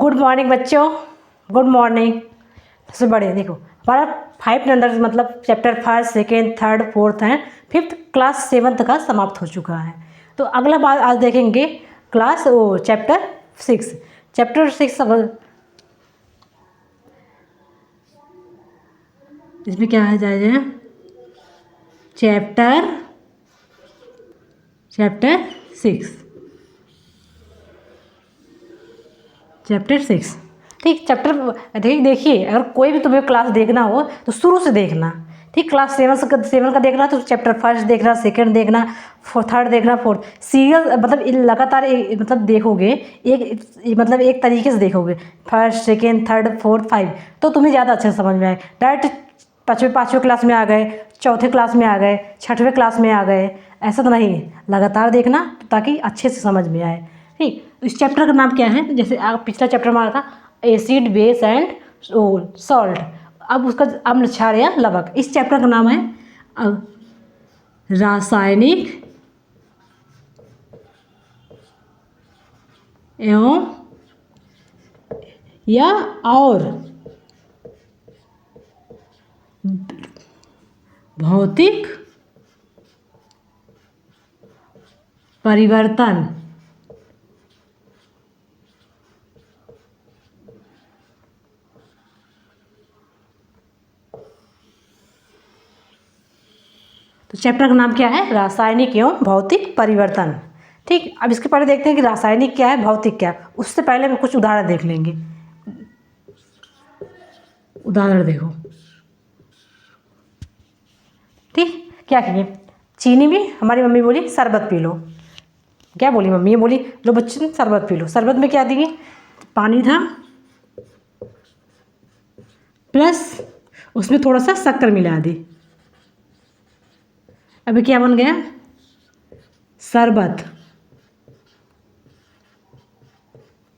Good morning बच्चों, good morning. सबसे बड़े देखो हमारा 5 नंबर मतलब chapter 1, 2, 3, 4 and 5th class 7th का समाप्त हो चुका है। तो अगला बात आज देखेंगे चैप्टर 6। चैप्टर 6 अब इसमें क्या है जाएगा चैप्टर 6 ठीक। चैप्टर देखिए, अगर कोई भी तुम्हें क्लास देखना हो तो शुरू से देखना। ठीक, क्लास 7 का देखना तो चैप्टर 1 देखना, 2 देखना, 3 देखना, 4 सीरियल मतलब लगातार मतलब देखोगे मतलब एक तरीके से देखोगे 1st, 2nd, 3rd, 4th, 5 तो तुम्हें ज़्यादा अच्छे से समझ में आए। डायरेक्ट पाँचवें क्लास में आ गए, चौथे क्लास में आ गए, 6वें क्लास में आ गए, ऐसा तो नहीं। लगातार देखना ताकि अच्छे से समझ में आए। ठीक, इस चैप्टर का नाम क्या है? जैसे पिछला चैप्टर हमारा था एसिड, बेस एंड सॉल्ट। अब उसका अम्ल, क्षार या लवक। इस चैप्टर का नाम है रासायनिक एवं या और भौतिक परिवर्तन। तो चैप्टर का नाम क्या है? रासायनिक एवं भौतिक परिवर्तन। ठीक, अब इसके पहले देखते हैं कि रासायनिक क्या है, भौतिक क्या है। उससे पहले हम कुछ उदाहरण देख लेंगे। उदाहरण देखो। ठीक, क्या किए? चीनी में हमारी मम्मी बोली शरबत पी लो। क्या बोली मम्मी? बोली लो बच्चे शरबत पी लो। शरबत में क्या दिए? पानी था प्लस उसमें थोड़ा सा शक्कर मिला दी। अभी क्या बन गया? शरबत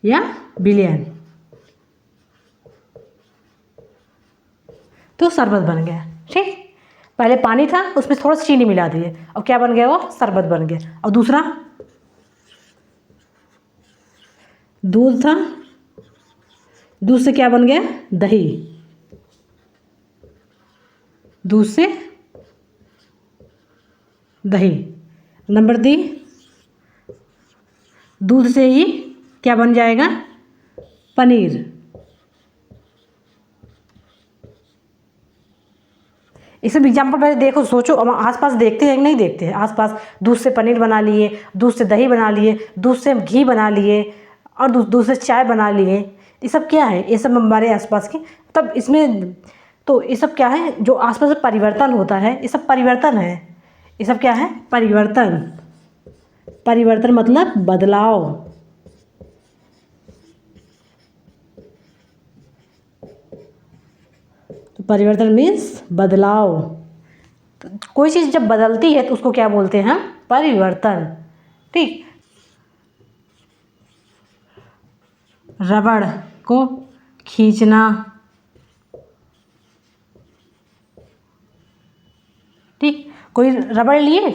या विलयन। तो शरबत बन गया। ठीक, पहले पानी था उसमें थोड़ा सा चीनी मिला दिए और क्या बन गया? वो शरबत बन गया। और दूसरा दूध था, दूध से क्या बन गया? दही। दूध से दही। नंबर 3, दूध से ही क्या बन जाएगा? पनीर। इस सब एग्जाम्पल पहले देखो, सोचो। अब आसपास देखते हैं कि नहीं देखते हैं? आसपास दूध से पनीर बना लिए, दूध से दही बना लिए, दूध से घी बना लिए और दूध से चाय बना लिए। ये सब क्या है? ये सब हमारे आसपास के तब इसमें तो ये सब क्या है? जो आसपास में परिवर्तन होता है, ये सब परिवर्तन है। ये सब क्या है? परिवर्तन। परिवर्तन मतलब बदलाव। तो परिवर्तन मीन्स बदलाव। तो कोई चीज़ जब बदलती है तो उसको क्या बोलते हैं? परिवर्तन। ठीक, रबड़ को खींचना। ठीक, कोई रबड़ लिए,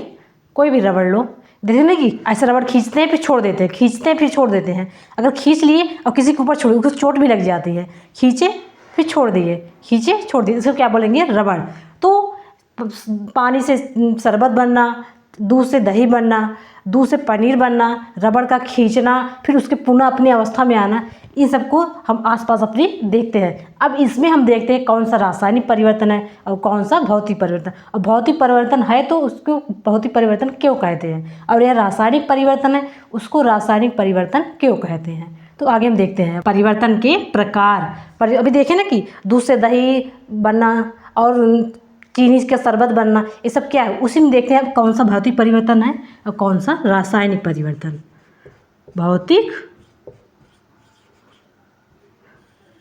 कोई भी रबड़ लो, देखते ना कि ऐसे रबड़ खींचते हैं फिर छोड़ देते हैं, खींचते हैं फिर छोड़ देते हैं। अगर खींच लिए और किसी के ऊपर छोड़, उसको चोट भी लग जाती है। खींचे फिर छोड़ दिए, खींचे छोड़ दिए, इसको क्या बोलेंगे? रबड़। तो पानी से शरबत बनना, दूध से दही बनना, दूध से पनीर बनना, रबड़ का खींचना, फिर उसके पुनः अपनी अवस्था में आना, इन सबको हम आसपास अपने देखते हैं। अब इसमें हम देखते हैं कौन सा रासायनिक परिवर्तन है और कौन सा भौतिक परिवर्तन। और भौतिक परिवर्तन है तो उसको भौतिक परिवर्तन क्यों कहते हैं, और यह रासायनिक परिवर्तन है उसको रासायनिक परिवर्तन क्यों कहते हैं। तो आगे हम देखते हैं परिवर्तन के प्रकार। पर अभी देखें ना कि दूध से दही बनना और चीनी का शरबत बनना, ये सब क्या है? उसी में देखते हैं कौन सा भौतिक परिवर्तन है और कौन सा रासायनिक परिवर्तन। भौतिक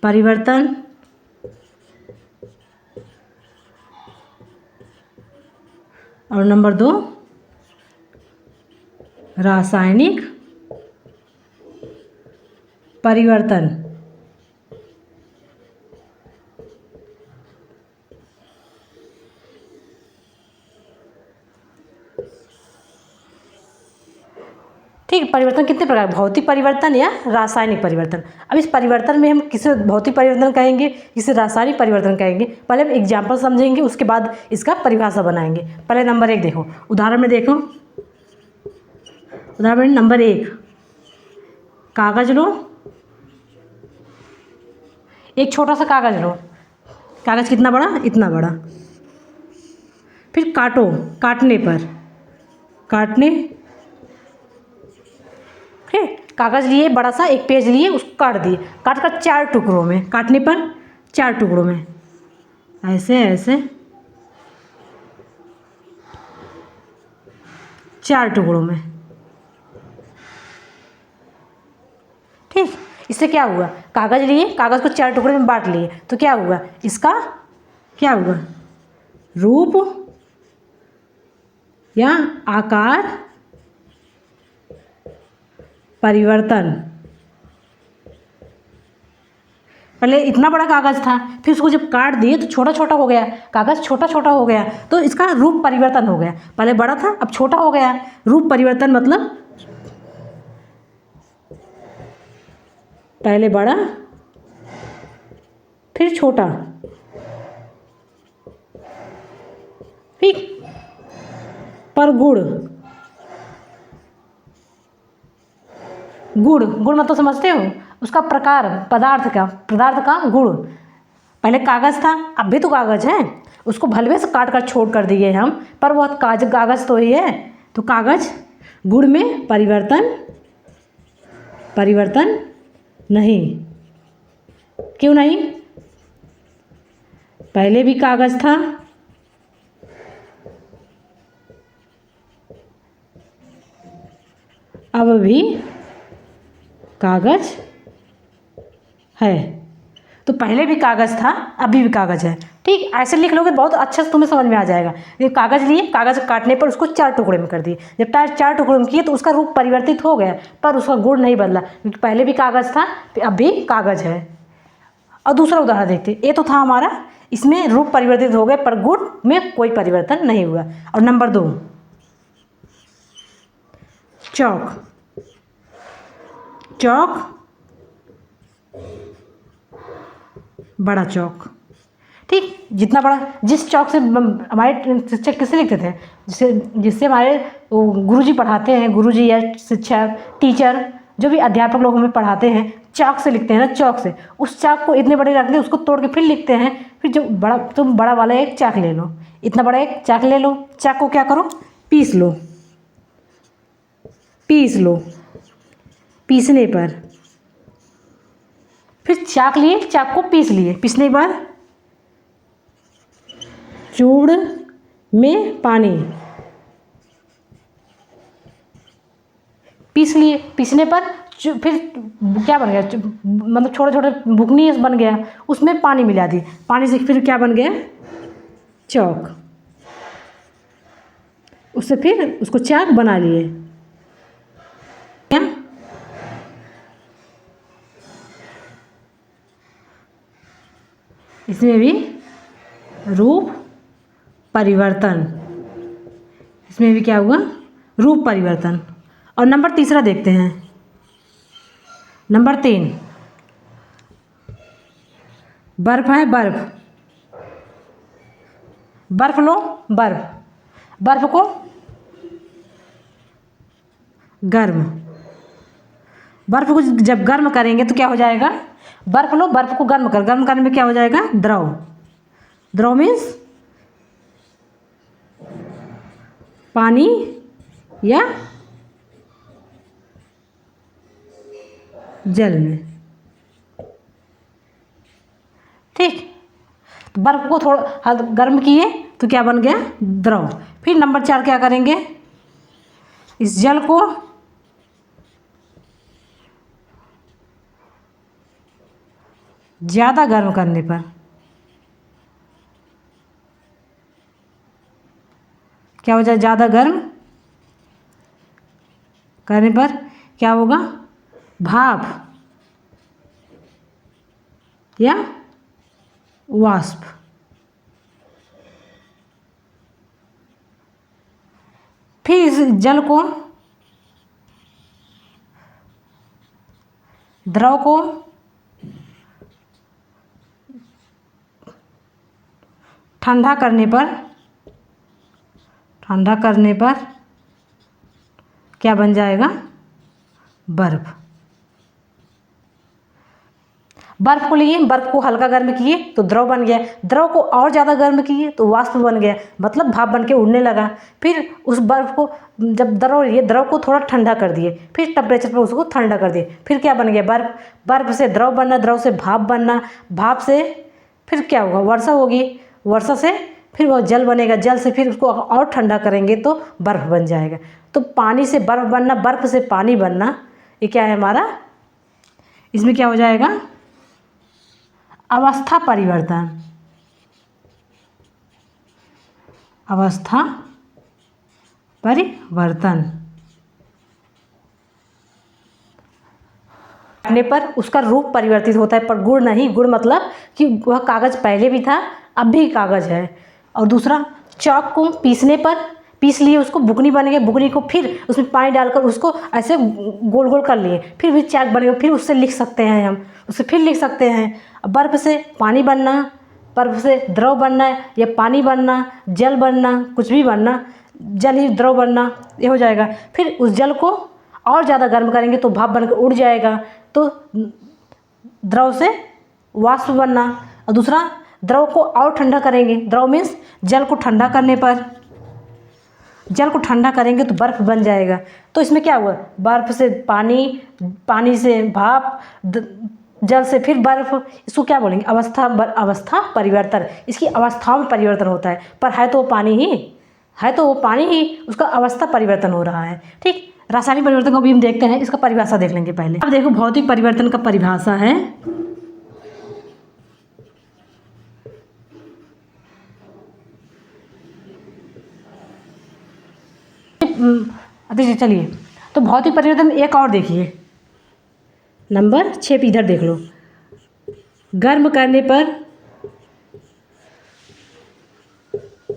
परिवर्तन और नंबर 2 रासायनिक परिवर्तन। ठीक। ठीक, परिवर्तन कितने प्रकार, भौतिक परिवर्तन या रासायनिक परिवर्तन। अब इस परिवर्तन में हम किसे भौतिक परिवर्तन कहेंगे, किसे रासायनिक परिवर्तन कहेंगे, पहले हम एग्जाम्पल समझेंगे, उसके बाद इसका परिभाषा बनाएंगे। पहले नंबर 1 देखो, उदाहरण में देखो, उदाहरण नंबर 1, कागज लो, एक छोटा सा कागज लो, कागज कितना बड़ा, इतना बड़ा, फिर काटो, काटने पर, काटने, ठीक, कागज लिए बड़ा सा, एक पेज लिए, उसको काट दिए, काट कर 4 टुकड़ों में, काटने पर 4 टुकड़ों में, ऐसे ऐसे 4 टुकड़ों में, ठीक। इससे क्या हुआ, कागज लिए, कागज को 4 टुकड़े में बांट लिए, तो क्या हुआ, इसका क्या हुआ, रूप या आकार परिवर्तन। पहले इतना बड़ा कागज था, फिर उसको जब काट दिए तो छोटा छोटा हो गया, कागज छोटा छोटा हो गया, तो इसका रूप परिवर्तन हो गया। पहले बड़ा था, अब छोटा हो गया। रूप परिवर्तन मतलब पहले बड़ा फिर छोटा, ठीक। पर गुण, गुण, गुण मतलब समझते हो, उसका प्रकार, पदार्थ का गुण। पहले कागज था, अब भी तो कागज है, उसको भलवे से काट कर छोड़ कर दिए हम, पर वह कागज तो ही है। तो कागज गुण में परिवर्तन नहीं। क्यों नहीं, पहले भी कागज था, अब भी कागज है। तो पहले भी कागज था, अभी भी कागज है, ठीक। ऐसे लिख लोगे बहुत अच्छा से तुम्हें समझ में आ जाएगा। ये कागज लिए, कागज काटने पर उसको 4 टुकड़े में कर दिए, जब 4 टुकड़े में किए तो उसका रूप परिवर्तित हो गया, पर उसका गुण नहीं बदला, क्योंकि पहले भी कागज था, अब भी कागज है। और दूसरा उदाहरण देखते, ये तो था हमारा, इसमें रूप परिवर्तित हो गए पर गुण में कोई परिवर्तन नहीं हुआ। और नंबर 2, चौक, चौक, बड़ा चौक, ठीक। जितना बड़ा, जिस चौक से हमारे शिक्षक किससे लिखते थे, जिससे हमारे गुरुजी पढ़ाते हैं, गुरुजी या शिक्षक, टीचर, जो भी अध्यापक लोग हमें पढ़ाते हैं, चौक से लिखते हैं ना, चौक से। उस चाक को इतने बड़े रखते हैं, उसको तोड़ के फिर लिखते हैं। फिर जो बड़ा, तुम बड़ा वाला एक चाक ले लो, इतना बड़ा एक चाक ले लो, चाक को क्या करो, पीस लो, पीस लो, पीसने पर, फिर चाक लिए, चाक को पीस लिए, पीसने के बाद चूड़ में पानी, पीस लिए, पीसने पर फिर क्या बन गया, मतलब छोटे छोटे बुकनी बन गया, उसमें पानी मिला दी, पानी से फिर क्या बन गया, चौक। उससे फिर उसको चाक बना लिए। क्या, इसमें भी रूप परिवर्तन, इसमें भी क्या हुआ, रूप परिवर्तन। और नंबर 3 देखते हैं, नंबर 3, बर्फ है, बर्फ, बर्फ लो, बर्फ, बर्फ को गर्म, बर्फ को जब गर्म करेंगे तो क्या हो जाएगा, बर्फ लो, बर्फ को गर्म कर, गर्म करने में क्या हो जाएगा, द्रव, द्रव मीन्स पानी या जल में, ठीक। तो बर्फ को थोड़ा गर्म किए तो क्या बन गया, द्रव। फिर नंबर 4 क्या करेंगे, इस जल को ज़्यादा गर्म करने पर क्या हो जाए, ज़्यादा गर्म करने पर क्या होगा, भाप या वाष्प। फिर इस जल को द्रव को ठंडा करने पर क्या बन जाएगा? बर्फ। बर्फ को लिए, बर्फ को हल्का गर्म किए तो द्रव बन गया, द्रव को और ज़्यादा गर्म किए तो वाष्प बन गया, मतलब भाप बन के उड़ने लगा। फिर उस बर्फ को जब द्रव को थोड़ा ठंडा कर दिए, फिर टेम्परेचर पर उसको ठंडा कर दिए, फिर क्या बन गया? बर्फ। बर्फ से द्रव बनना, द्रव से भाप बनना, भाप से फिर क्या होगा? वर्षा होगी, वर्षा से फिर वो जल बनेगा, जल से फिर उसको और ठंडा करेंगे तो बर्फ़ बन जाएगा। तो पानी से बर्फ़ बनना, बर्फ़ से पानी बनना, ये क्या है हमारा? इसमें क्या हो जाएगा? अवस्था परिवर्तन। अवस्था परिवर्तन करने पर उसका रूप परिवर्तित होता है, पर गुण नहीं। गुण मतलब कि वह कागज़ पहले भी था, अब भी कागज़ है। और दूसरा, चॉक को पीसने पर, पीस लिए उसको, बुकनी बन गई, बुकनी को फिर उसमें पानी डालकर उसको ऐसे गोल गोल कर लिए, फिर भी चाक बन गया, फिर उससे लिख सकते हैं हम, उससे फिर लिख सकते हैं। बर्फ़ से पानी बनना, बर्फ़ से द्रव बनना या पानी बनना, जल बनना, कुछ भी बनना, जल ही द्रव बनना, ये हो जाएगा। फिर उस जल को और ज़्यादा गर्म करेंगे तो भाप बनकर उड़ जाएगा, तो द्रव से वाष्प बनना। और दूसरा, द्रव को और ठंडा करेंगे, द्रव मीन्स जल को ठंडा करने पर, जल को ठंडा करेंगे तो बर्फ़ बन जाएगा। तो इसमें क्या हुआ? बर्फ़ से पानी, पानी से भाप, जल से फिर बर्फ़, इसको क्या बोलेंगे? अवस्था परिवर्तन। इसकी अवस्थाओं में परिवर्तन होता है, पर है तो वो पानी ही, उसका अवस्था परिवर्तन हो रहा है। ठीक, रासायनिक परिवर्तन को भी हम देखते हैं, इसका परिभाषा देख लेंगे पहले। अब देखो, भौतिक परिवर्तन का परिभाषा है, चलिए, तो भौतिक परिवर्तन एक और देखिए, नंबर 6 पे इधर देख लो। गर्म करने पर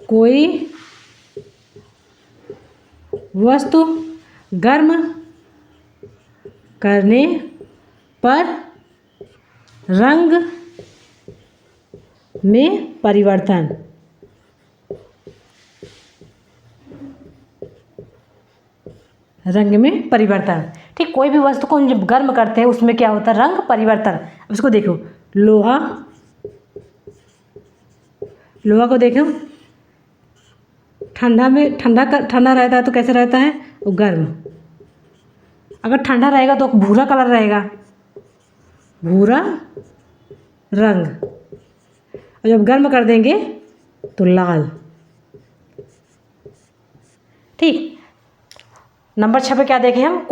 कोई वस्तु, गर्म करने पर रंग में परिवर्तन। रंग में परिवर्तन। ठीक, कोई भी वस्तु को जब गर्म करते हैं उसमें क्या होता है? रंग परिवर्तन। इसको देखो, लोहा को देखो, ठंडा रहता है तो कैसे रहता है? वो गर्म। अगर ठंडा रहेगा तो भूरा कलर रहेगा, भूरा रंग। और जब गर्म कर देंगे तो लाल। ठीक, नंबर 6 पे क्या देखें हम?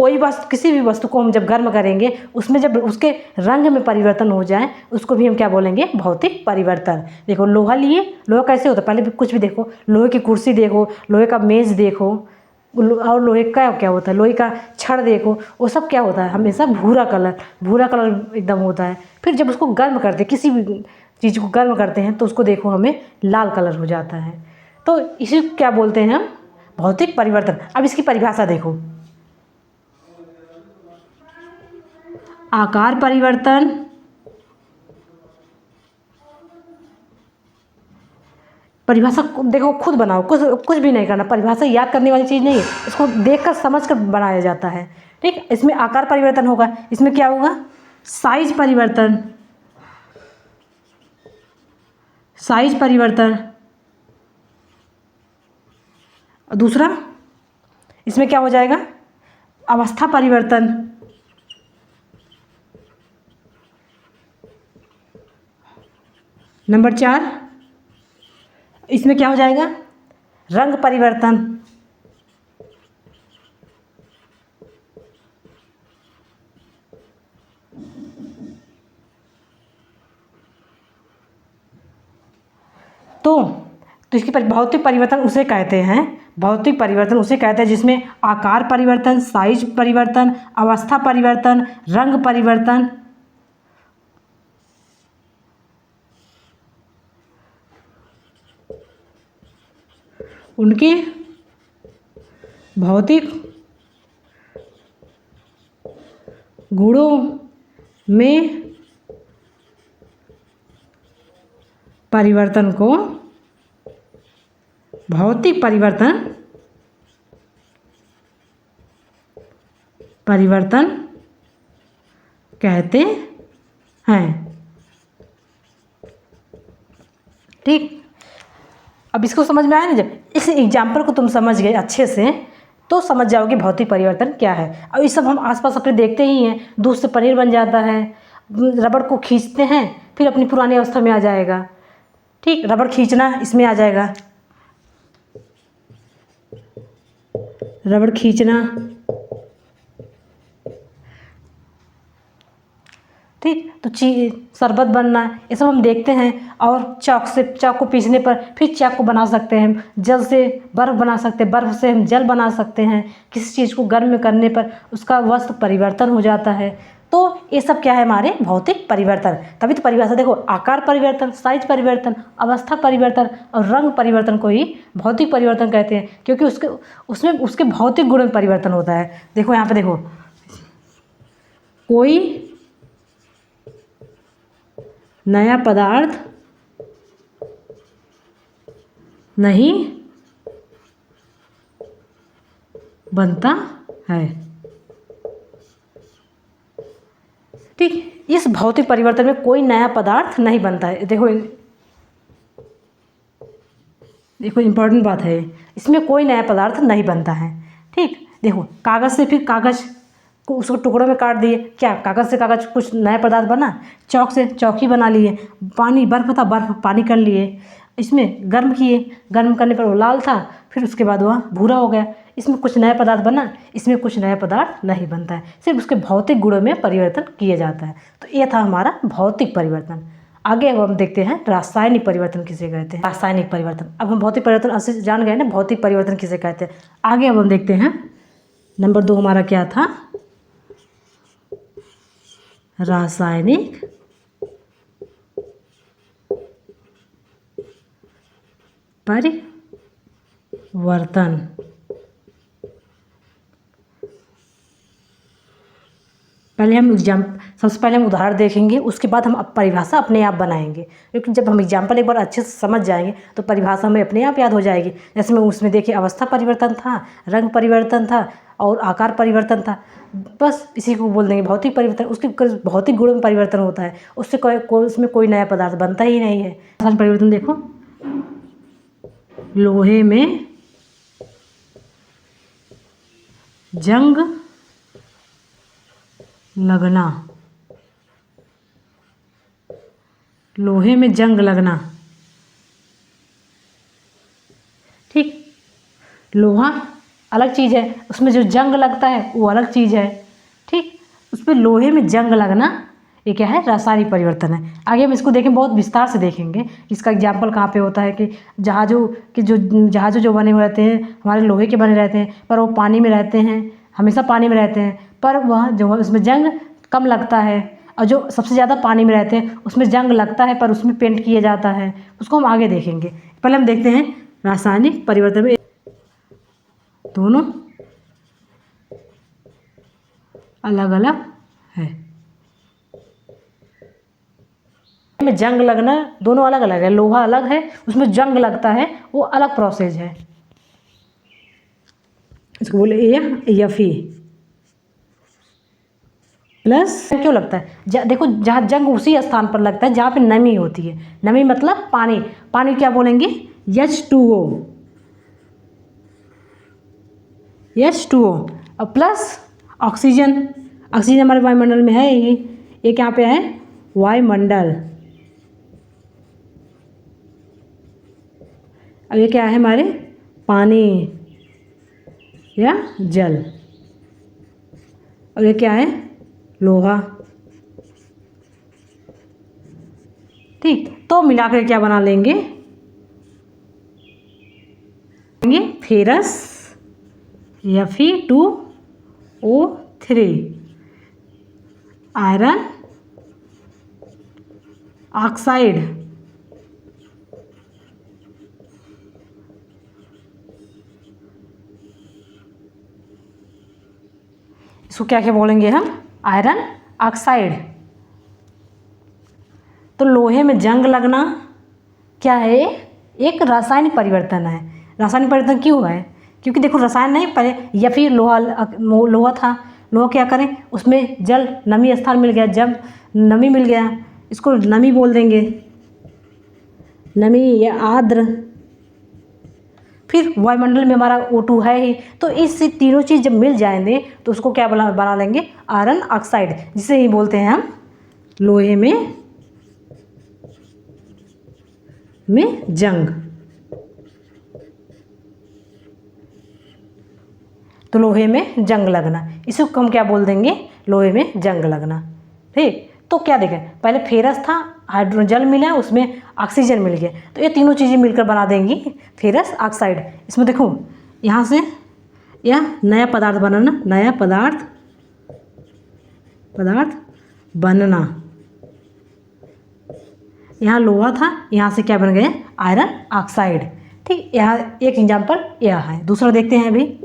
किसी भी वस्तु को हम जब गर्म करेंगे, उसमें जब उसके रंग में परिवर्तन हो जाए, उसको भी हम क्या बोलेंगे? भौतिक परिवर्तन। देखो, लोहा लिए, लोहा कैसे होता है? पहले भी कुछ भी देखो, लोहे की कुर्सी देखो, लोहे का मेज़ देखो, और लोहे का क्या होता है? लोहे का छड़ देखो, वो सब क्या होता है? हमेशा भूरा कलर एकदम होता है। फिर जब उसको गर्म करते हैं, किसी भी चीज़ को गर्म करते हैं, तो उसको देखो हमें लाल कलर हो जाता है। तो इसी को क्या बोलते हैं हम? भौतिक परिवर्तन। अब इसकी परिभाषा देखो, आकार परिवर्तन, परिभाषा देखो, खुद बनाओ, कुछ भी नहीं करना, परिभाषा याद करने वाली चीज़ नहीं है, इसको देखकर समझकर बनाया जाता है। ठीक, इसमें आकार परिवर्तन होगा, इसमें क्या होगा? साइज परिवर्तन। और दूसरा, इसमें क्या हो जाएगा? अवस्था परिवर्तन। नंबर 4, इसमें क्या हो जाएगा? रंग परिवर्तन। तो इसकी भौतिक परिवर्तन उसे कहते हैं, भौतिक परिवर्तन उसे कहते हैं जिसमें आकार परिवर्तन, साइज परिवर्तन, अवस्था परिवर्तन, रंग परिवर्तन, उनके भौतिक गुणों में परिवर्तन को भौतिक परिवर्तन कहते हैं। ठीक, अब इसको समझ में आया ना? जब इस एग्जाम्पल को तुम समझ गए अच्छे से तो समझ जाओगे भौतिक परिवर्तन क्या है। अब ये सब हम आसपास अपने देखते ही हैं, दूध से पनीर बन जाता है, रबड़ को खींचते हैं फिर अपनी पुरानी अवस्था में आ जाएगा। ठीक, रबड़ खींचना इसमें आ जाएगा, रबड़ खींचना। ठीक, तो शरबत बनना, ये सब हम देखते हैं। और चाक को पीसने पर फिर चाक को बना सकते हैं, जल से बर्फ़ बना सकते हैं, बर्फ़ से हम जल बना सकते हैं। किसी चीज़ को गर्म करने पर उसका वस्तु परिवर्तन हो जाता है। तो ये सब क्या है? हमारे भौतिक परिवर्तन। तभी तो परिभाषा देखो, आकार परिवर्तन, साइज परिवर्तन, अवस्था परिवर्तन और रंग परिवर्तन को ही भौतिक परिवर्तन कहते हैं, क्योंकि उसमें उसके भौतिक गुण में परिवर्तन होता है। देखो यहाँ पे देखो, कोई नया पदार्थ नहीं बनता है। ठीक, इस भौतिक परिवर्तन में कोई नया पदार्थ नहीं बनता है। देखो इम्पोर्टेंट बात है, इसमें कोई नया पदार्थ नहीं बनता है। ठीक, देखो कागज़ से फिर कागज़ को उसको टुकड़ों में काट दिए, क्या कागज़ से कागज़ कुछ नया पदार्थ बना? चौक से चौकी बना लिए, पानी बर्फ़ था बर्फ़ पानी कर लिए, इसमें गर्म किए, गर्म करने पर वो लाल था फिर उसके बाद वह भूरा हो गया। इसमें कुछ नया पदार्थ बना? इसमें कुछ नया पदार्थ नहीं बनता है, सिर्फ उसके भौतिक गुणों में परिवर्तन किया जाता है। तो ये था हमारा भौतिक परिवर्तन। आगे अब हम देखते हैं रासायनिक परिवर्तन किसे कहते हैं। रासायनिक परिवर्तन, अब हम भौतिक परिवर्तन अच्छे से जान गए ना, भौतिक परिवर्तन किसे कहते हैं। आगे अब हम देखते हैं नंबर 2 हमारा क्या था? रासायनिक परिवर्तन। सबसे पहले हम उदाहरण देखेंगे, उसके बाद हम परिभाषा अपने आप बनाएंगे, क्योंकि जब हम एग्जाम्पल एक बार अच्छे से समझ जाएंगे तो परिभाषा हमें अपने आप याद हो जाएगी। जैसे मैं उसमें देखिए, अवस्था परिवर्तन था, रंग परिवर्तन था और आकार परिवर्तन था। बस इसी को बोल देंगे भौतिक परिवर्तन। उसके भौतिक गुणों में परिवर्तन होता है, उससे उसमें कोई नया पदार्थ बनता ही नहीं है। रासायनिक परिवर्तन देखो, लोहे में जंग लगना, लोहे में जंग लगना। ठीक, लोहा अलग चीज़ है, उसमें जो जंग लगता है वो अलग चीज़ है। ठीक, उस पर लोहे में जंग लगना, ये क्या है? रासायनिक परिवर्तन है। आगे हम इसको देखें, बहुत विस्तार से देखेंगे। इसका एग्जाम्पल कहाँ पे होता है कि जहाज़ों जो बने हुए रहते हैं हमारे लोहे के बने रहते हैं, पर वो पानी में रहते हैं, हमेशा पानी में रहते हैं, पर वह जो है उसमें जंग कम लगता है। और जो सबसे ज़्यादा पानी में रहते हैं उसमें जंग लगता है, पर उसमें पेंट किया जाता है। उसको हम आगे देखेंगे। पहले हम देखते हैं रासायनिक परिवर्तन में दोनों अलग अलग है। में जंग लगना दोनों अलग अलग है, लोहा अलग है, उसमें जंग लगता है, वो अलग प्रोसेस है। इसको बोले Fe प्लस। क्यों लगता है? देखो, जहाँ जंग उसी स्थान पर लगता है जहाँ पे नमी होती है। नमी मतलब पानी, पानी क्या बोलेंगे? H2O और प्लस ऑक्सीजन। ऑक्सीजन हमारे वायुमंडल में है ही, एक यहाँ पे है वायुमंडल। अब ये क्या है? हमारे पानी या जल। और ये क्या है? लोहा। ठीक, तो मिलाकर क्या बना लेंगे? फेरस Fe2O3, आयरन ऑक्साइड, इसको क्या क्या बोलेंगे हम? Iron oxide. तो लोहे में जंग लगना क्या है, एक रासायनिक परिवर्तन है। रासायनिक परिवर्तन क्यों है, क्योंकि देखो रसायन नहीं पहले, या फिर लोहा था, लोहा क्या करें, उसमें जल नमी स्थान मिल गया, जब नमी मिल गया इसको नमी बोल देंगे, नमी या आर्द्र। फिर वायुमंडल में हमारा O2 है ही, तो इस तीनों चीज़ जब मिल जाएंगे तो उसको क्या बना लेंगे, आयरन ऑक्साइड, जिसे ही बोलते हैं हम लोहे में जंग। तो लोहे में जंग लगना, इसको हम क्या बोल देंगे, लोहे में जंग लगना। ठीक, तो क्या देखें, पहले फेरस था, हाइड्रोजन मिला, उसमें ऑक्सीजन मिल गया, तो ये तीनों चीज़ें मिलकर बना देंगी फेरस ऑक्साइड। इसमें देखो यहाँ से यह नया पदार्थ बनाना, नया पदार्थ बनना। यहाँ लोहा था, यहाँ से क्या बन गए, आयरन ऑक्साइड। ठीक, यहाँ एक एग्जाम्पल यह है। दूसरा देखते हैं अभी,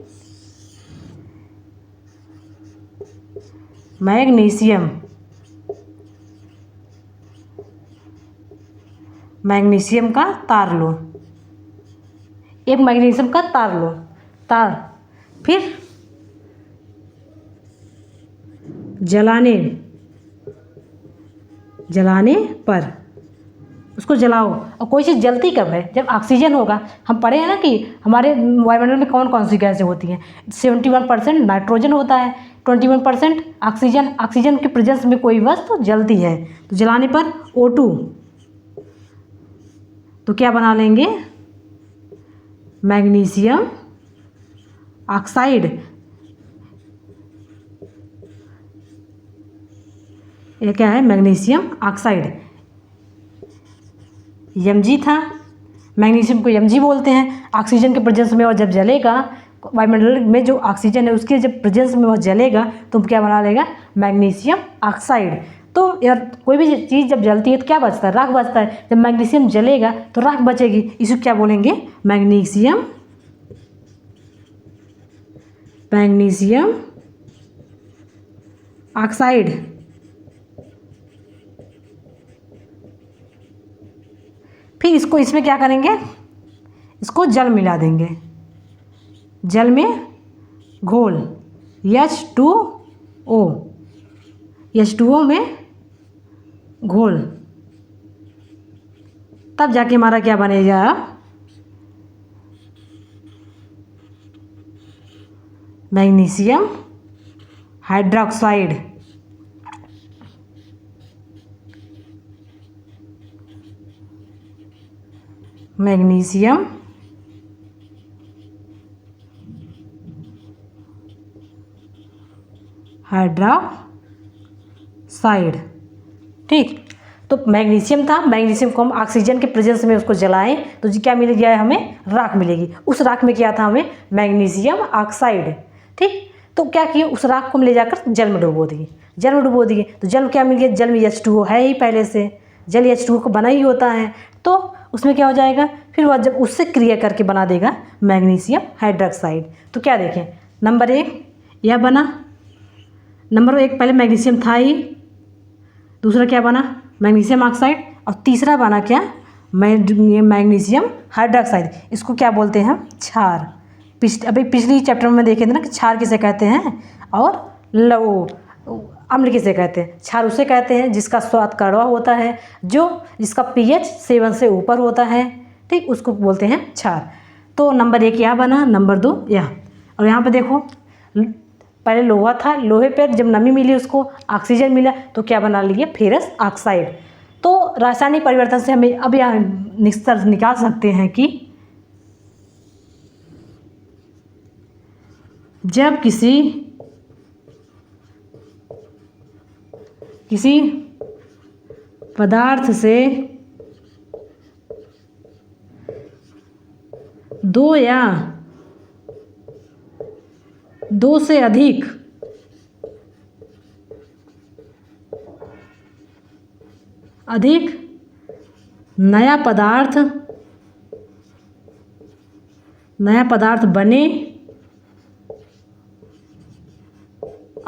मैग्नीशियम का तार लो, एक मैग्नीशियम का तार लो, फिर जलाने पर उसको जलाओ। और कोई चीज़ जलती कब है, जब ऑक्सीजन होगा। हम पढ़े हैं ना कि हमारे वायुमंडल में कौन कौन सी गैसें होती हैं, 71% नाइट्रोजन होता है, 21% ऑक्सीजन के प्रेजेंस में कोई वस्तु जलती है, तो जलाने पर O2, तो क्या बना लेंगे, मैग्नीशियम ऑक्साइड। ये क्या है, मैग्नीशियम ऑक्साइड। Mg था, मैग्नीशियम को Mg बोलते हैं, ऑक्सीजन के प्रेजेंस में और जब जलेगा, वायुमंडल में जो ऑक्सीजन है उसके जब प्रेजेंस में वह जलेगा तो क्या बना लेगा, मैग्नीशियम ऑक्साइड। तो यार कोई भी चीज़ जब जलती है तो क्या बचता है, राख बचता है। जब मैग्नीशियम जलेगा तो राख बचेगी, इसे क्या बोलेंगे, मैग्नीशियम ऑक्साइड। फिर इसको इसमें क्या करेंगे, इसको जल मिला देंगे, जल में घोल H2O में घोल, तब जाके हमारा क्या बनेगा, मैग्नीशियम हाइड्रोक्साइड। Magnesium hydroxide. ठीक, तो मैग्नीशियम था, मैग्नीशियम को हम ऑक्सीजन के प्रेजेंस में उसको जलाएं तो जी क्या मिल गया, हमें राख मिलेगी। उस राख में क्या था, हमें मैग्नीशियम ऑक्साइड। ठीक, तो क्या किए, उस राख को हम ले जाकर जल में डुबो दिए, तो जल क्या मिल गया, जल में H2O है ही, पहले से जल H2O को बना ही होता है, तो उसमें क्या हो जाएगा, फिर वह जब उससे क्रिया करके बना देगा मैग्नीशियम हाइड्रोक्साइड। तो क्या देखें, नंबर 1 यह बना, नंबर 1 पहले मैग्नीशियम था ही, दूसरा क्या बना, मैग्नीशियम ऑक्साइड, और तीसरा बना क्या, मैग्नीशियम हाइड्रोक्साइड। इसको क्या बोलते हैं हम, क्षार। अभी पिछली चैप्टर में देखे थे ना कि क्षार किसे कहते हैं और अम्ल किसे कहते हैं। क्षार उसे कहते हैं जिसका स्वाद कड़वा होता है, जिसका pH 7 से ऊपर होता है। ठीक, उसको बोलते हैं क्षार। तो नंबर 1 यह बना, नंबर 2 यह। और यहाँ पे देखो पहले लोहा था, लोहे पर जब नमी मिली उसको ऑक्सीजन मिला तो क्या बना लिए, फेरस ऑक्साइड। तो रासायनिक परिवर्तन से हमें अब यहाँ निष्कर्ष निकाल सकते हैं कि जब किसी पदार्थ से दो या दो से अधिक नया पदार्थ बने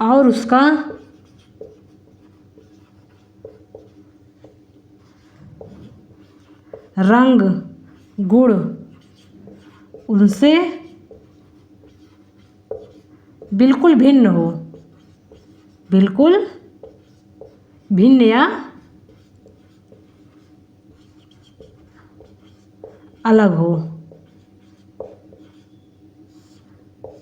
और उसका रंग गुण उनसे बिल्कुल भिन्न हो, बिल्कुल भिन्न या अलग हो,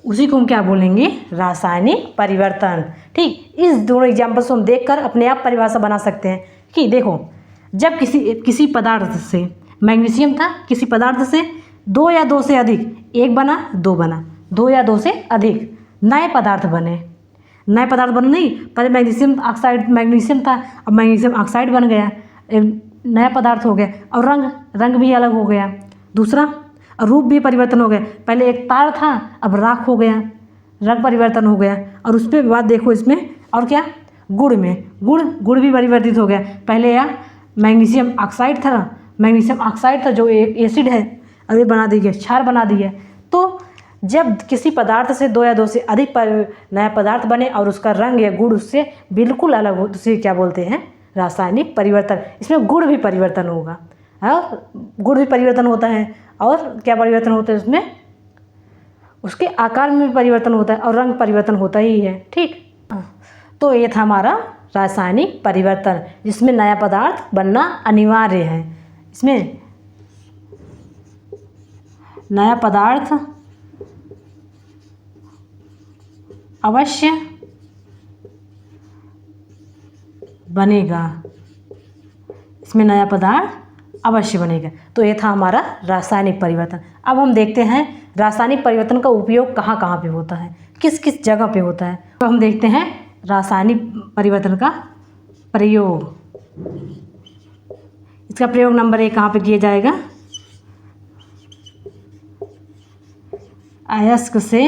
उसी को हम क्या बोलेंगे, रासायनिक परिवर्तन। ठीक, इस दोनों एग्जाम्पल्स को हम देखकर अपने आप परिभाषा बना सकते हैं कि देखो, जब किसी पदार्थ से मैग्नीशियम था, किसी पदार्थ से दो या दो से अधिक, एक बना दो बना, दो या दो से अधिक नए पदार्थ बने, नए पदार्थ बने नहीं, पहले मैग्नीशियम ऑक्साइड मैग्नीशियम था, अब मैग्नीशियम ऑक्साइड बन गया, एक नया पदार्थ हो गया। और रंग भी अलग हो गया, दूसरा रूप भी परिवर्तन हो गया, पहले एक तार था अब राख हो गया, रंग परिवर्तन हो गया। और उस पर बात देखो इसमें, और क्या, गुण में गुण भी परिवर्तित हो गया, पहले या मैग्नीशियम ऑक्साइड था, मैग्नीशियम ऑक्साइड था जो एक एसिड है, अब ये बना दी गया, क्षार बना दी है। तो जब किसी पदार्थ से दो या दो से अधिक नया पदार्थ बने और उसका रंग या गुण उससे बिल्कुल अलग हो, तो उसे क्या बोलते हैं, रासायनिक परिवर्तन। इसमें गुण भी परिवर्तन होगा, और गुण भी परिवर्तन होता है, और क्या परिवर्तन होता है उसमें, उसके आकार में भी परिवर्तन होता है और रंग परिवर्तन होता ही है। ठीक, तो ये था हमारा रासायनिक परिवर्तन, जिसमें नया पदार्थ बनना अनिवार्य है। इसमें नया पदार्थ अवश्य बनेगा, इसमें नया पदार्थ अवश्य बनेगा। तो ये था हमारा रासायनिक परिवर्तन। अब हम देखते हैं रासायनिक परिवर्तन का उपयोग कहाँ कहाँ पे होता है, किस किस जगह पे होता है। तो हम देखते हैं रासायनिक परिवर्तन का प्रयोग। इसका प्रयोग नंबर 1 कहाँ पे किया जाएगा, अयस्क से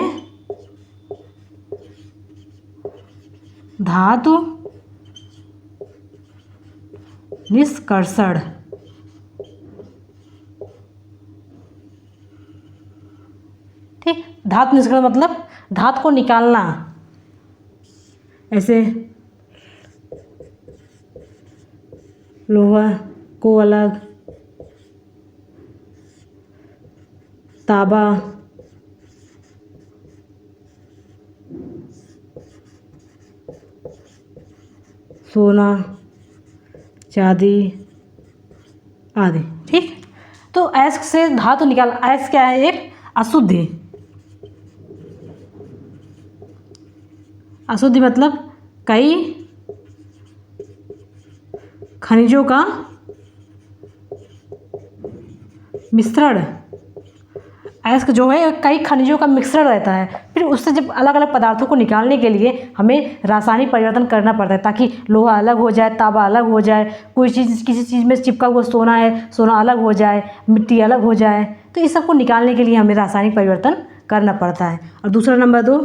धातु निष्कर्षण। ठीक, धातु निष्कर्षण मतलब धातु को निकालना, ऐसे लोहा को अलग, तांबा, सोना, चांदी आदि। ठीक, तो अयस्क से धातु निकाल, अयस्क क्या है, एक अशुद्धि, अशुद्धि मतलब कई खनिजों का मिश्रण। अयस्क जो है कई खनिजों का मिश्रण रहता है, फिर उससे जब अलग अलग पदार्थों को निकालने के लिए हमें रासायनिक परिवर्तन करना पड़ता है, ताकि लोहा अलग हो जाए, तांबा अलग हो जाए, कोई चीज़ किसी चीज़ में चिपका हुआ सोना है, सोना अलग हो जाए, मिट्टी अलग हो जाए, तो इस सब को निकालने के लिए हमें रासायनिक परिवर्तन करना पड़ता है। और दूसरा नंबर 2,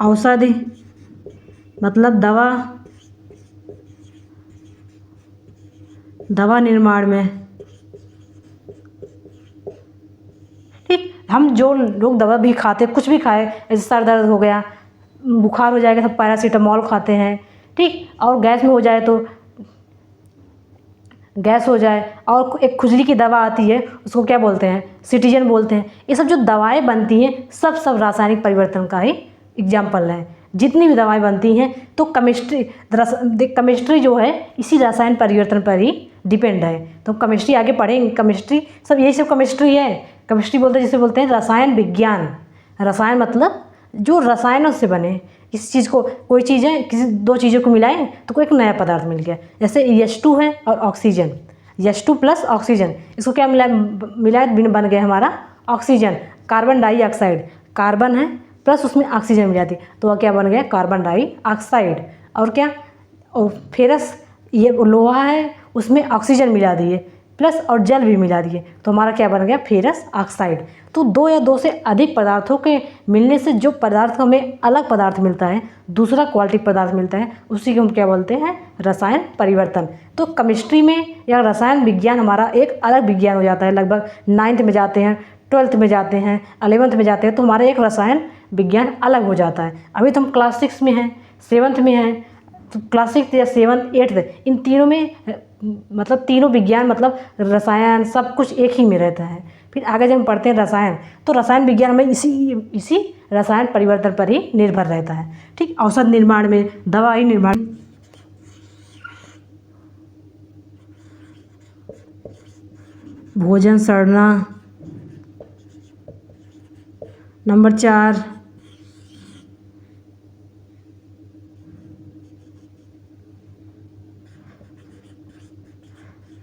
औषधि मतलब दवा निर्माण में। ठीक, हम जो लोग दवा भी खाते, कुछ भी खाए, जैसे सर दर्द हो गया, बुखार हो जाएगा तो पैरासीटामॉल खाते हैं। ठीक, और गैस में हो जाए तो गैस हो जाए, और एक खुजली की दवा आती है उसको क्या बोलते हैं, सिटीजन बोलते हैं। ये सब जो दवाएं बनती हैं सब रासायनिक परिवर्तन का ही एग्जाम्पल है। जितनी भी दवाएं बनती हैं तो केमिस्ट्री जो है इसी रासायन परिवर्तन पर ही डिपेंड है। तो केमिस्ट्री आगे पढ़ेंगे, केमिस्ट्री सब यही सब केमिस्ट्री है। केमिस्ट्री बोलते हैं, जिसे बोलते हैं रसायन विज्ञान। रसायन मतलब जो रसायनों से बने, किसी चीज़ को, कोई चीज़ है, किसी दो चीज़ों को मिलाएं तो कोई एक नया पदार्थ मिल गया। जैसे H2 है और ऑक्सीजन, H2 प्लस ऑक्सीजन, इसको क्या मिलाए बन गया हमारा ऑक्सीजन। कार्बन डाइऑक्साइड, कार्बन है प्लस उसमें ऑक्सीजन मिला दी तो वह क्या बन गया, कार्बन डाइऑक्साइड। और क्या, और फेरस, ये लोहा है उसमें ऑक्सीजन मिला दिए प्लस और जल भी मिला दिए तो हमारा क्या बन गया, फेरस ऑक्साइड। तो दो या दो से अधिक पदार्थों के मिलने से जो पदार्थ हमें अलग पदार्थ मिलता है, दूसरा क्वालिटी पदार्थ मिलता है, उसी को हम क्या बोलते हैं, रसायन परिवर्तन। तो केमिस्ट्री में या रसायन विज्ञान हमारा एक अलग विज्ञान हो जाता है। लगभग 9th में जाते हैं, 12th में जाते हैं, 11th में जाते हैं तो हमारा एक रसायन विज्ञान अलग हो जाता है। अभी तो हम क्लास 6 में हैं, 7th में हैं, तो क्लास 6 या 7th 8th इन तीनों में मतलब तीनों विज्ञान मतलब रसायन सब कुछ एक ही में रहता है। फिर आगे जब हम पढ़ते हैं रसायन, तो रसायन विज्ञान में इसी रसायन परिवर्तन पर ही निर्भर रहता है। ठीक, औषध निर्माण में, दवाई निर्माण, भोजन सड़ना। नंबर 4,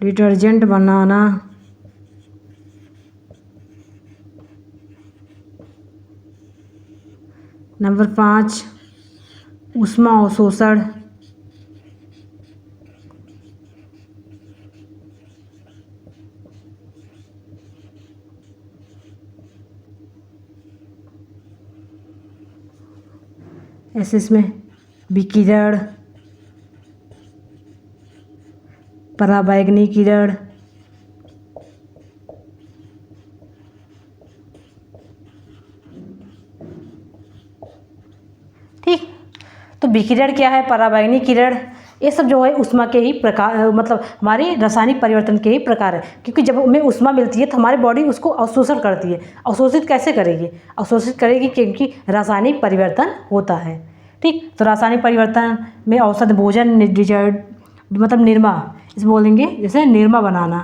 डिटर्जेंट बनाना। नंबर 5, ऊष्मा अवशोषण। ऐसे इसमें विकिरण, पराबैंगनी किरण, ठीक। तो विकिरण क्या है, पराबैंगनी किरण, ये सब जो है ऊष्मा के ही प्रकार, मतलब हमारे रासायनिक परिवर्तन के ही प्रकार है। क्योंकि जब हमें ऊष्मा मिलती है तो हमारी बॉडी उसको अवशोषण करती है। अवशोषित कैसे करेगी? अवशोषित करेगी क्योंकि रासायनिक परिवर्तन होता है। ठीक, तो रासायनिक परिवर्तन में औषध, भोजन, डिटर्जेंट मतलब निरमा, इस बोलेंगे जैसे निरमा बनाना,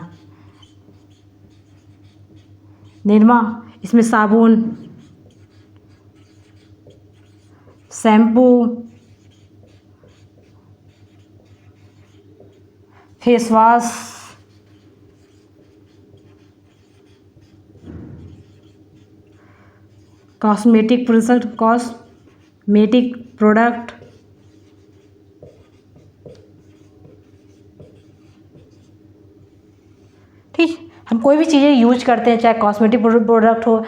निरमा, इसमें साबुन, shampoo, face wash, cosmetic product, ठीक। हम कोई भी चीज़ें यूज करते हैं, चाहे कॉस्मेटिक प्रोडक्ट हो,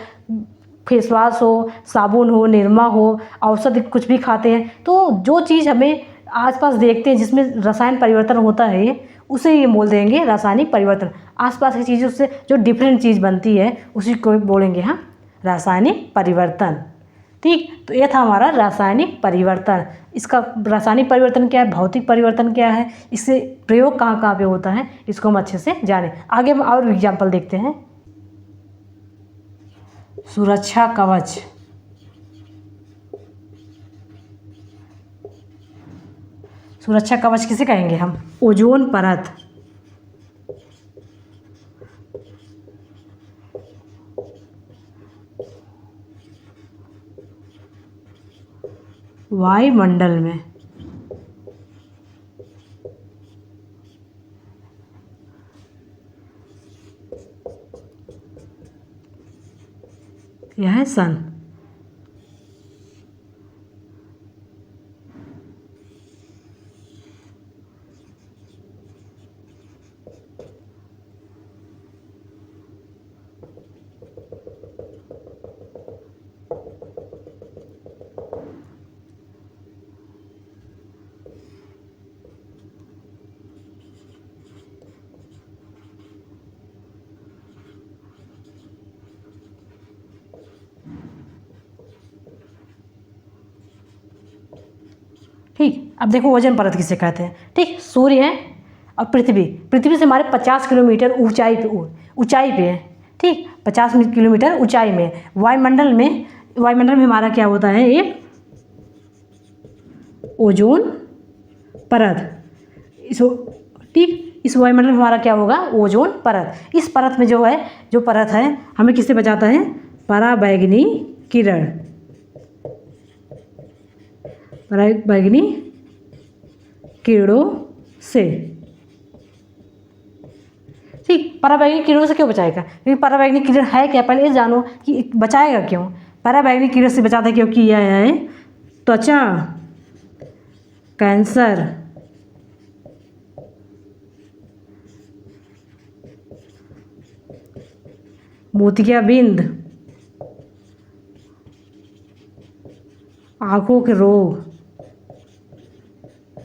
फेस वॉश हो, साबुन हो, निरमा हो, औषधि कुछ भी खाते हैं, तो जो चीज़ हमें आसपास देखते हैं जिसमें रसायन परिवर्तन होता है उसे ये बोल देंगे रासायनिक परिवर्तन। आसपास की चीज़ों से जो डिफरेंट चीज़ बनती है उसी को बोलेंगे हम रासायनिक परिवर्तन। ठीक, तो ये था हमारा रासायनिक परिवर्तन। इसका रासायनिक परिवर्तन क्या है, भौतिक परिवर्तन क्या है, इससे प्रयोग कहाँ कहाँ पे होता है, इसको हम अच्छे से जानें। आगे हम और एग्जाम्पल देखते हैं। सुरक्षा कवच, सुरक्षा कवच किसे कहेंगे हम? ओजोन परत, वायुमंडल में यह है सन। ठीक, अब देखो ओजोन परत किसे कहते हैं। ठीक, सूर्य है और पृथ्वी से हमारे 50 किलोमीटर ऊंचाई पे है। ठीक, 50 किलोमीटर ऊंचाई में। वायुमंडल में हमारा क्या होता है, एक ओजोन परत। ठीक, इस वायुमंडल में हमारा क्या होगा, ओजोन परत। इस परत में जो परत है हमें किससे बचाता है? पराबैंगनी किरण, पराबैंगनी किरणों से। ठीक, पराबैंगनी किरणों से क्यों बचाएगा? क्योंकि पराबैंगनी किरण है क्या, पहले ये जानो कि बचाएगा क्यों। पराबैंगनी किरण से बचाता है क्योंकि यह है त्वचा कैंसर, मोतियाबिंद, आँखों के रोग।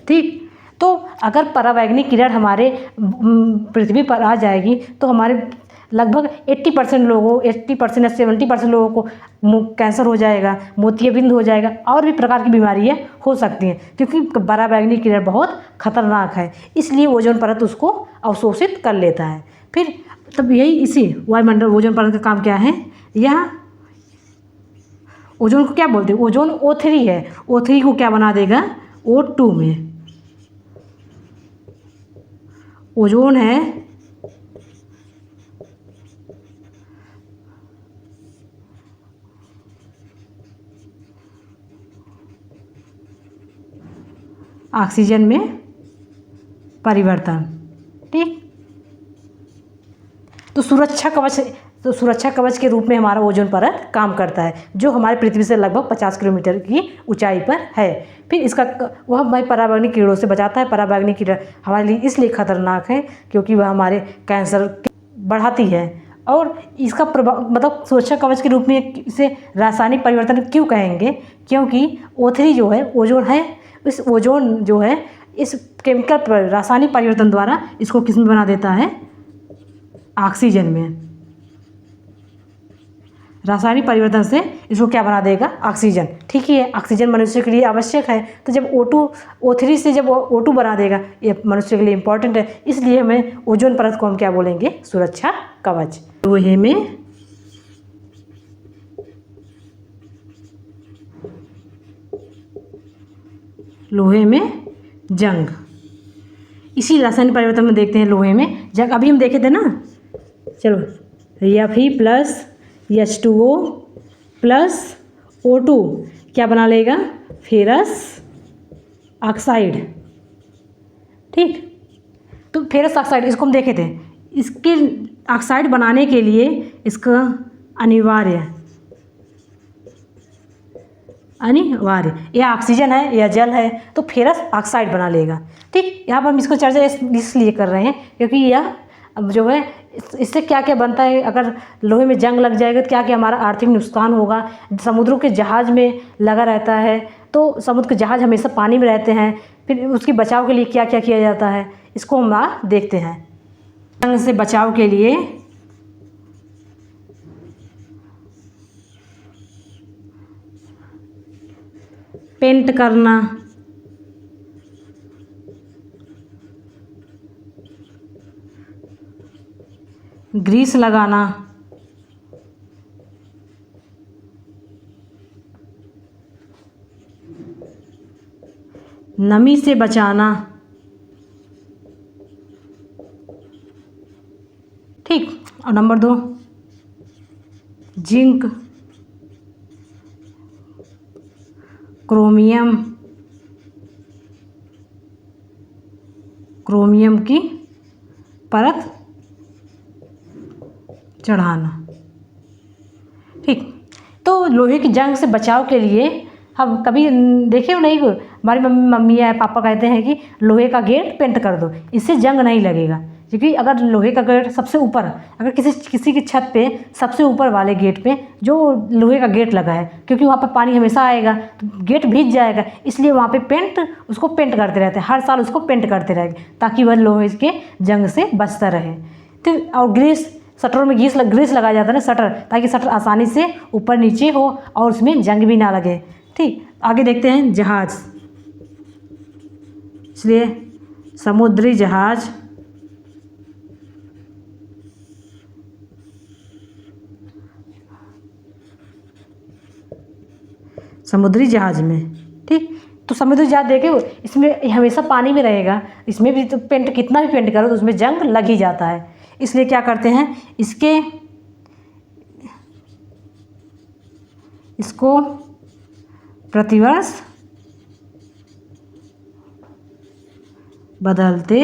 ठीक, तो अगर पराबैंगनी किरण हमारे पृथ्वी पर आ जाएगी तो हमारे लगभग 80% या 70% लोगों को कैंसर हो जाएगा, मोतियाबिंद हो जाएगा, और भी प्रकार की बीमारियां हो सकती हैं। क्योंकि पराबैंगनी किरण बहुत खतरनाक है, इसलिए ओजोन परत उसको अवशोषित कर लेता है। फिर तब यही इसी वायुमंडल ओजोन परत का काम क्या है, यह ओजोन को क्या बोलते हैं, ओजोन O3 है, O3 को क्या बना देगा O2 में। ओजोन है ऑक्सीजन में परिवर्तन। ठीक, तो सुरक्षा कवच के रूप में हमारा ओजोन परत काम करता है, जो हमारे पृथ्वी से लगभग 50 किलोमीटर की ऊंचाई पर है। फिर इसका वह हमारे पराबैंगनी किरणों से बचाता है। पराबैंगनी किरण हमारे लिए इसलिए खतरनाक है क्योंकि वह हमारे कैंसर बढ़ाती है। और इसका प्रभाव मतलब सुरक्षा कवच के रूप में इसे रासायनिक परिवर्तन क्यों कहेंगे, क्योंकि O3 जो है ओजोन है, इस ओजोन जो है इस केमिकल रासायनिक परिवर्तन द्वारा इसको किस में बना देता है, ऑक्सीजन में। रासायनिक परिवर्तन से इसको क्या बना देगा, ऑक्सीजन। ठीक ही है, ऑक्सीजन मनुष्य के लिए आवश्यक है, तो जब O3 से जब O2 बना देगा, ये मनुष्य के लिए इंपॉर्टेंट है। इसलिए हमें ओजोन परत को हम क्या बोलेंगे, सुरक्षा कवच। लोहे में जंग, इसी रासायनिक परिवर्तन में देखते हैं लोहे में जंग। अभी हम देखे थे ना, चलो Fe+H2O प्लस O2 क्या बना लेगा, फेरस ऑक्साइड। ठीक, तो फेरस ऑक्साइड इसको हम देखे थे, इसके ऑक्साइड बनाने के लिए इसका अनिवार्य यह ऑक्सीजन है, यह जल है, तो फेरस ऑक्साइड बना लेगा। ठीक, यहाँ पर हम इसको चर्चा इसलिए कर रहे हैं क्योंकि यह जो है इससे क्या क्या बनता है। अगर लोहे में जंग लग जाएगा तो क्या क्या हमारा आर्थिक नुकसान होगा। समुद्रों के जहाज में लगा रहता है, तो समुद्र के जहाज हमेशा पानी में रहते हैं, फिर उसके बचाव के लिए क्या क्या किया जाता है, इसको हम देखते हैं। जंग से बचाव के लिए पेंट करना, ग्रीस लगाना, नमी से बचाना। ठीक, और नंबर 2 जिंक, क्रोमियम की परत चढ़ाना। ठीक, तो लोहे की जंग से बचाव के लिए हम कभी देखे हो नहीं, हमारी मम्मी या पापा कहते हैं कि लोहे का गेट पेंट कर दो, इससे जंग नहीं लगेगा। क्योंकि अगर लोहे का गेट सबसे ऊपर, अगर किसी की छत पे सबसे ऊपर वाले गेट पे जो लोहे का गेट लगा है, क्योंकि वहाँ पर पानी हमेशा आएगा तो गेट भीग जाएगा, इसलिए वहाँ पे उसको पेंट करते रहते हैं, हर साल उसको पेंट करते रहेंगे ताकि वह लोहे के जंग से बचता रहे। तो और ग्रीस, शटरों में ग्रीस लगाया जाता है ना शटर, ताकि शटर आसानी से ऊपर नीचे हो और उसमें जंग भी ना लगे। ठीक, आगे देखते हैं जहाज, इसलिए समुद्री जहाज, समुद्री जहाज में। ठीक, तो समुद्री जहाज देखे, इसमें हमेशा पानी में रहेगा, इसमें भी तो पेंट कितना भी पेंट करो तो उसमें जंग लग ही जाता है। इसलिए क्या करते हैं, इसको प्रतिवर्ष बदलते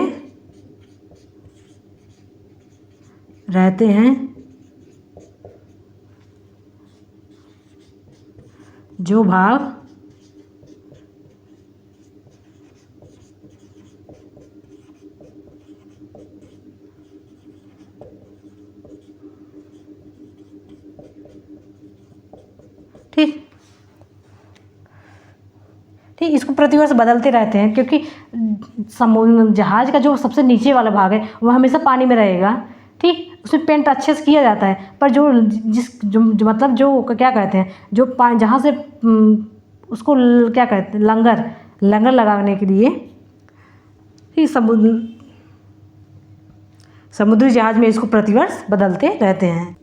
रहते हैं, जो भाग ठीक, इसको प्रतिवर्ष बदलते रहते हैं, क्योंकि जहाज का जो सबसे नीचे वाला भाग है वह हमेशा पानी में रहेगा। ठीक, उसमें पेंट अच्छे से किया जाता है, पर मतलब जो क्या कहते हैं, जो जहाँ से उसको क्या कहते हैं, लंगर लगाने के लिए ही समुद्री जहाज में इसको प्रतिवर्ष बदलते रहते हैं।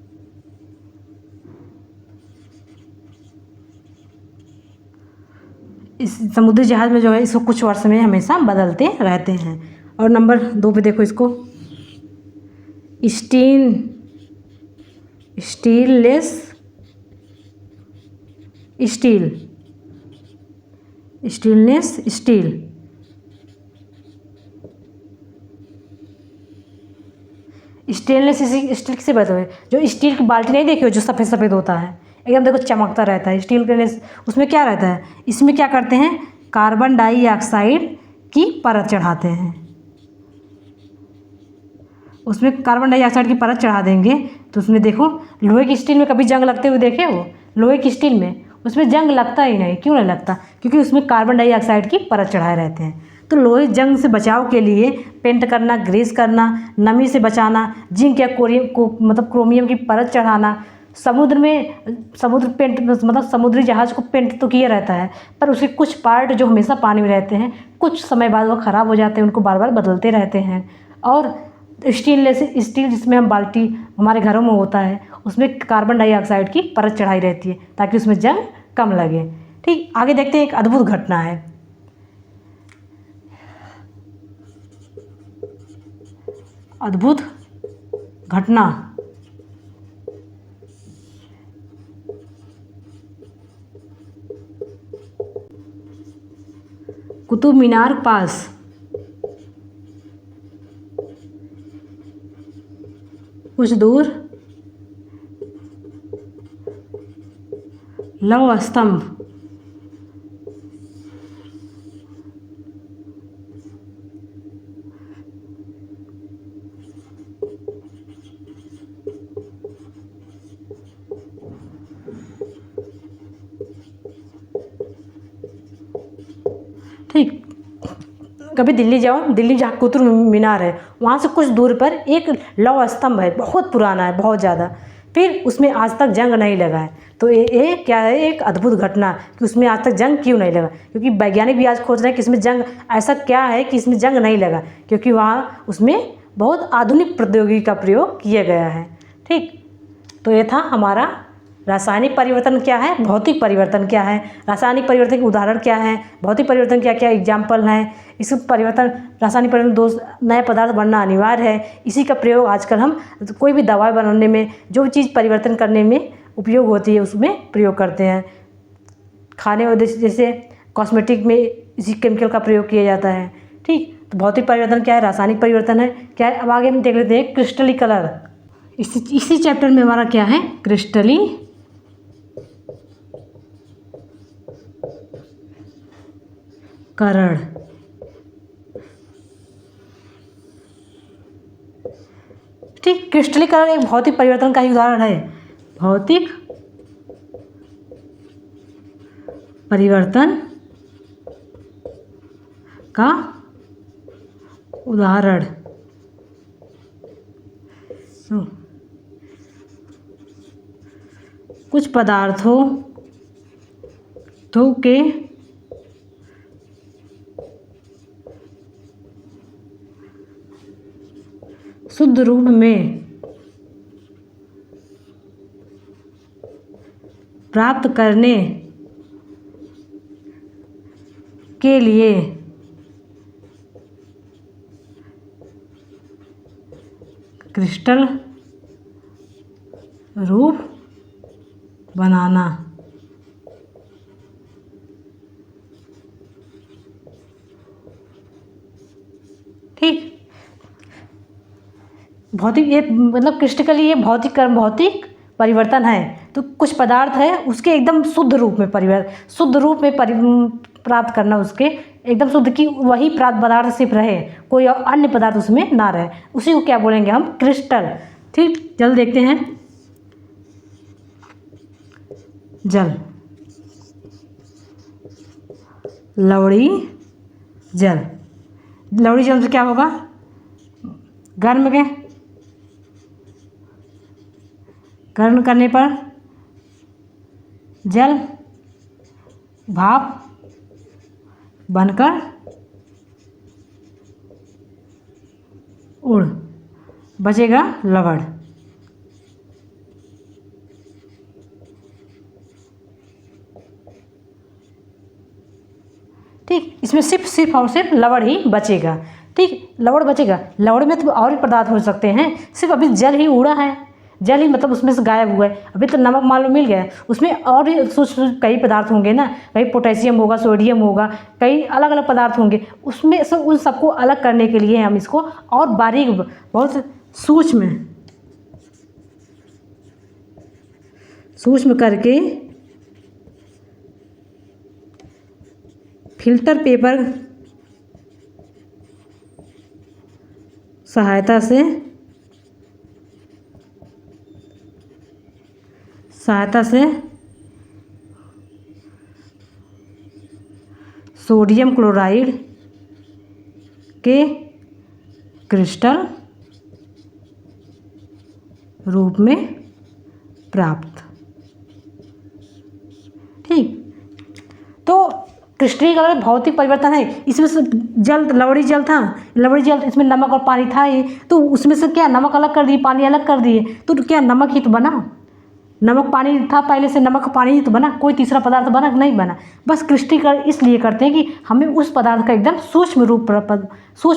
इस समुद्री जहाज में जो है इसको कुछ वर्ष में हमेशा बदलते रहते हैं। और नंबर 2 पे देखो इसको, स्टीललेस स्टील, स्टीलनेस स्टील, स्टेनलेस स्टील किसे बताओ, जो स्टील की बाल्टी नहीं देखी हो जो सफ़ेद सफ़ेद होता है, एकदम देखो चमकता रहता है स्टील के। उसमें क्या रहता है, इसमें क्या करते हैं, कार्बन डाइऑक्साइड की परत चढ़ाते हैं। उसमें कार्बन डाइऑक्साइड की परत चढ़ा देंगे तो उसमें देखो, लोहे की स्टील में कभी जंग लगते हुए देखे हो, लोहे की स्टील में उसमें जंग लगता ही नहीं। क्यों नहीं लगता, क्योंकि उसमें कार्बन डाइऑक्साइड की परत चढ़ाए रहते हैं। तो लोहे जंग से बचाव के लिए पेंट करना, ग्रेस करना, नमी से बचाना, जिंक या मतलब क्रोमियम की परत चढ़ाना, समुद्र पेंट मतलब समुद्री जहाज को पेंट तो किया रहता है, पर उसके कुछ पार्ट जो हमेशा पानी में रहते हैं, कुछ समय बाद वो ख़राब हो जाते हैं, उनको बार बार बदलते रहते हैं। और स्टील जिसमें हम बाल्टी हमारे घरों में होता है, उसमें कार्बन डाइऑक्साइड की परत चढ़ाई रहती है ताकि उसमें जंग कम लगे। ठीक, आगे देखते हैं, एक अद्भुत घटना है। अद्भुत घटना, कुतुब मीनार पास कुछ दूर लौह स्तंभ, ठीक, कभी दिल्ली जाओ, दिल्ली जहाँ कुतुब मीनार है वहाँ से कुछ दूर पर एक लौह स्तंभ है, बहुत पुराना है, बहुत ज़्यादा, फिर उसमें आज तक जंग नहीं लगा है। तो ये क्या है, एक अद्भुत घटना कि उसमें आज तक जंग क्यों नहीं लगा, क्योंकि वैज्ञानिक भी आज खोज रहे हैं कि इसमें जंग, ऐसा क्या है कि इसमें जंग नहीं लगा, क्योंकि वहाँ उसमें बहुत आधुनिक प्रौद्योगिकी का प्रयोग किया गया है। ठीक, तो ये था हमारा रासायनिक परिवर्तन क्या है, भौतिक परिवर्तन क्या है, रासायनिक परिवर्तन के उदाहरण क्या है, भौतिक परिवर्तन क्या क्या एग्जाम्पल हैं। इस परिवर्तन, रासायनिक परिवर्तन, दो नए पदार्थ बनना अनिवार्य है। इसी का प्रयोग आजकल हम कोई भी दवाई बनाने में, जो भी चीज़ परिवर्तन करने में उपयोग होती है उसमें प्रयोग करते हैं। खाने और जैसे कॉस्मेटिक में इसी केमिकल का प्रयोग किया जाता है। ठीक, तो भौतिक परिवर्तन क्या है, रासायनिक परिवर्तन है क्या है। अब आगे हम देख लेते हैं क्रिस्टली कलर। इसी चैप्टर में हमारा क्या है, क्रिस्टली करण। ठीक, क्रिस्टलीकरण एक भौतिक परिवर्तन का ही उदाहरण है, भौतिक परिवर्तन का उदाहरण। कुछ पदार्थों के शुद्ध रूप में प्राप्त करने के लिए क्रिस्टल रूप बनाना। ठीक, भौतिक, ये मतलब क्रिस्टली ये भौतिक परिवर्तन है। तो कुछ पदार्थ है उसके एकदम शुद्ध रूप में प्राप्त करना, उसके एकदम शुद्ध की वही पदार्थ सिर्फ रहे, कोई अन्य पदार्थ उसमें ना रहे, उसी को क्या बोलेंगे हम, क्रिस्टल। ठीक, जल देखते हैं, जल, लवड़ी जल। लवड़ी जल से क्या होगा, गर्म करने पर जल भाप बनकर उड़ बचेगा लवण। ठीक, इसमें सिर्फ और सिर्फ लवण ही बचेगा। ठीक, लवण बचेगा। लवण में तो और भी पदार्थ हो सकते हैं, सिर्फ अभी जल ही उड़ा है, जल ही मतलब उसमें से गायब हुआ है। अभी तो नमक मान लो मिल गया, उसमें और भी सूक्ष्म कई पदार्थ होंगे ना, कई पोटेशियम होगा, सोडियम होगा, कई अलग अलग पदार्थ होंगे। उसमें से उन सबको अलग करने के लिए हम इसको और बारीक, बहुत सूक्ष्म करके फिल्टर पेपर सहायता से सोडियम क्लोराइड के क्रिस्टल रूप में प्राप्त। ठीक, तो क्रिस्टलीकरण भौतिक परिवर्तन है। इसमें से जल, लवणी जल था, लवणी जल, इसमें नमक और पानी था ही, तो उसमें से क्या नमक अलग कर दिए, पानी अलग कर दिए, तो क्या नमक ही तो बना। नमक पानी था पहले से, नमक पानी ही तो बना, कोई तीसरा पदार्थ बना नहीं बना। बस क्रिस्टलीकरण इसलिए करते हैं कि हमें उस पदार्थ का एकदम सूक्ष्म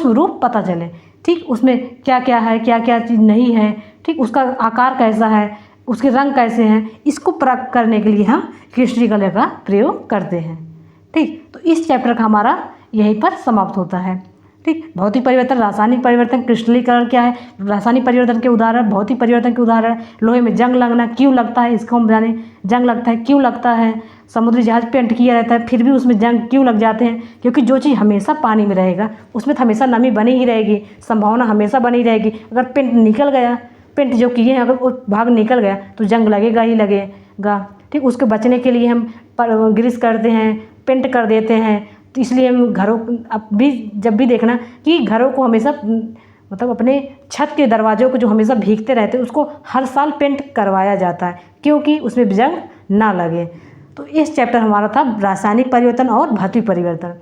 रूप पता चले। ठीक, उसमें क्या क्या है, क्या क्या चीज़ नहीं है, ठीक, उसका आकार कैसा है, उसके रंग कैसे हैं, इसको प्राप्त करने के लिए हम क्रिस्टलीकरण का प्रयोग करते हैं। ठीक, तो इस चैप्टर का हमारा यहीं पर समाप्त होता है। ठीक, भौतिक परिवर्तन, रासायनिक परिवर्तन, क्रिस्टलीकरण क्या है, रासायनिक परिवर्तन के उदाहरण, भौतिक परिवर्तन के उदाहरण, लोहे में जंग लगना क्यों लगता है, इसको हम जाने, जंग लगता है क्यों लगता है, समुद्री जहाज पेंट किया रहता है फिर भी उसमें जंग क्यों लग जाते हैं, क्योंकि जो चीज़ हमेशा पानी में रहेगा उसमें तो हमेशा नमी बनी ही रहेगी, संभावना हमेशा बनी रहेगी। अगर पेंट निकल गया, पेंट जो किए हैं अगर वो भाग निकल गया तो जंग लगेगा ही लगेगा। ठीक, उसके बचने के लिए हम ग्रीस करते हैं, पेंट कर देते हैं। तो इसलिए हम घरों, अब भी जब भी देखना कि घरों को हमेशा मतलब अपने छत के दरवाज़ों को जो हमेशा भीगते रहते हैं उसको हर साल पेंट करवाया जाता है, क्योंकि उसमें जंग ना लगे। तो इस चैप्टर हमारा था रासायनिक परिवर्तन और भौतिक परिवर्तन।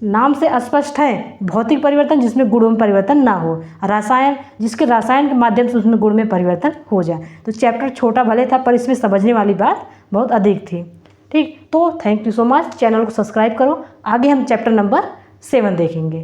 नाम से स्पष्ट है, भौतिक परिवर्तन जिसमें गुणों में परिवर्तन ना हो, रसायन जिसके रसायन के माध्यम से उसमें गुण में परिवर्तन हो जाए। तो चैप्टर छोटा भले था पर इसमें समझने वाली बात बहुत अधिक थी। ठीक, तो thank you so much. Channel को सब्सक्राइब करो, आगे हम चैप्टर नंबर 7 देखेंगे।